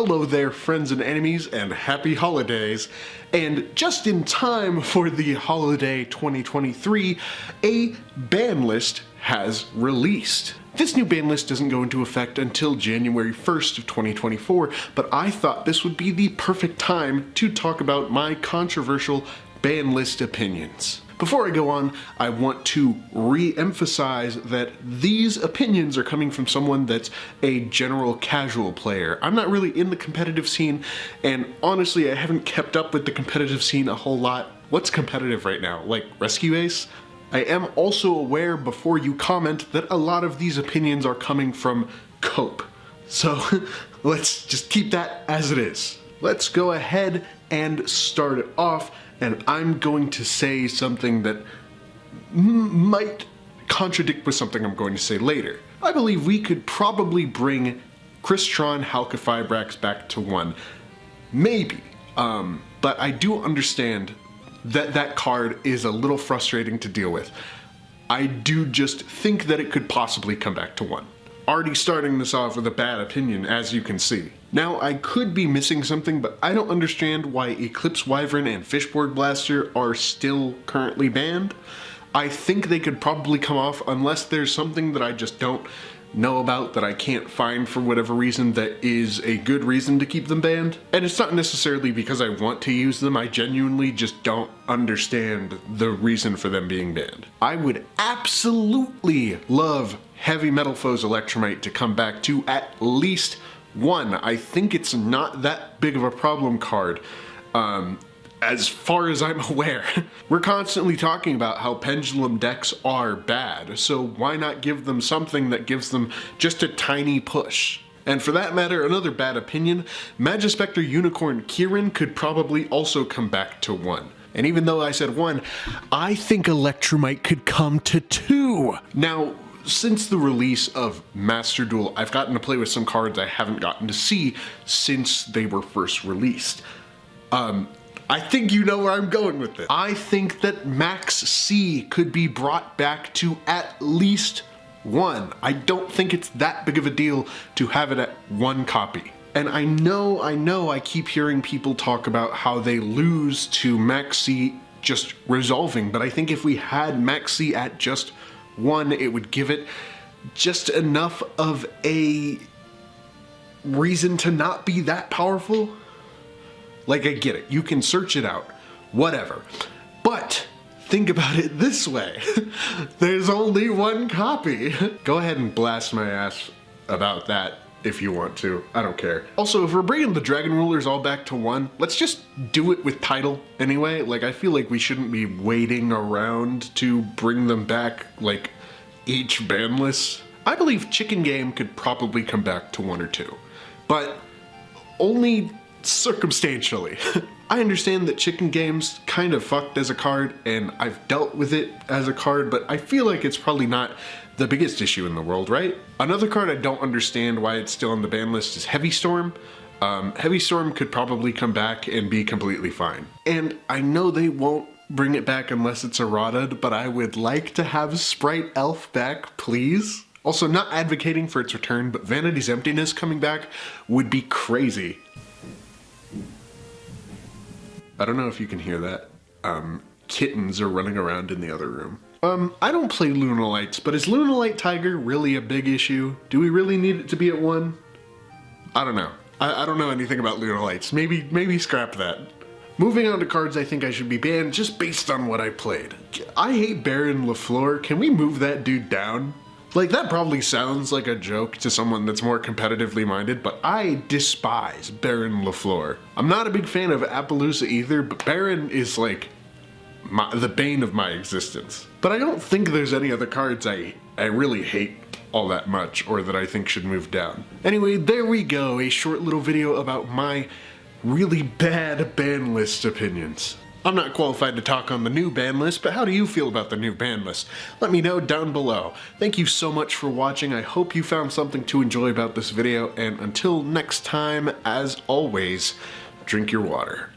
Hello there, friends and enemies, and happy holidays. And just in time for the holiday 2023, a ban list has released. This new ban list doesn't go into effect until January 1st of 2024, but I thought this would be the perfect time to talk about my controversial ban list opinions. Before I go on, I want to re-emphasize that these opinions are coming from someone that's a general casual player. I'm not really in the competitive scene, and honestly, I haven't kept up with the competitive scene a whole lot. What's competitive right now? Like Rescue Ace? I am also aware before you comment that a lot of these opinions are coming from Cope. So let's just keep that as it is. Let's go ahead and start it off, and I'm going to say something that might contradict with something I'm going to say later. I believe we could probably bring Crystron Halqifibrax back to 1. Maybe. But I do understand that that card is a little frustrating to deal with. I do just think that it could possibly come back to 1. Already starting this off with a bad opinion, as you can see. Now, I could be missing something, but I don't understand why Eclipse Wyvern and Fishboard Blaster are still currently banned. I think they could probably come off unless there's something that I just don't know about that I can't find for whatever reason that is a good reason to keep them banned. And it's not necessarily because I want to use them, I genuinely just don't understand the reason for them being banned. I would absolutely love Heavy Metal Foes Electromite to come back to at least 1. I think it's not that big of a problem card, as far as I'm aware. We're constantly talking about how pendulum decks are bad, so why not give them something that gives them just a tiny push? And for that matter, another bad opinion, Magispector Unicorn Kieran could probably also come back to 1. And even though I said 1, I think Electromite could come to 2. Now, since the release of Master Duel, I've gotten to play with some cards I haven't gotten to see since they were first released. I think you know where I'm going with this. I think that Max C could be brought back to at least 1. I don't think it's that big of a deal to have it at 1 copy. And I know I keep hearing people talk about how they lose to Max C just resolving, but I think if we had Max C at just 1, it would give it just enough of a reason to not be that powerful. Like, I get it, you can search it out, whatever. But think about it this way. There's only 1 copy. Go ahead and blast my ass about that if you want to, I don't care. Also, if we're bringing the Dragon Rulers all back to 1, let's just do it with title anyway. Like, I feel like we shouldn't be waiting around to bring them back, like, each ban list. I believe Chicken Game could probably come back to 1 or 2, but only circumstantially. I understand that Chicken Game's kind of fucked as a card, and I've dealt with it as a card, but I feel like it's probably not the biggest issue in the world, right? Another card I don't understand why it's still on the ban list is Heavy Storm. Heavy Storm could probably come back and be completely fine. And I know they won't bring it back unless it's errated, but I would like to have Sprite Elf back, please. Also, not advocating for its return, but Vanity's Emptiness coming back would be crazy. I don't know if you can hear that. Kittens are running around in the other room. I don't play Lunalights, but is Lunalight Tiger really a big issue? Do we really need it to be at 1? I don't know. I don't know anything about Lunalights. Maybe scrap that. Moving on to cards I think I should be banned just based on what I played. I hate Baron LaFleur. Can we move that dude down? Like, that probably sounds like a joke to someone that's more competitively minded, but I despise Baron LaFleur. I'm not a big fan of Appaloosa either, but Baron is like the bane of my existence. But I don't think there's any other cards I really hate all that much or that I think should move down. Anyway, there we go, a short little video about my really bad ban list opinions. I'm not qualified to talk on the new ban list, but how do you feel about the new ban list? Let me know down below. Thank you so much for watching. I hope you found something to enjoy about this video, and until next time, as always, drink your water.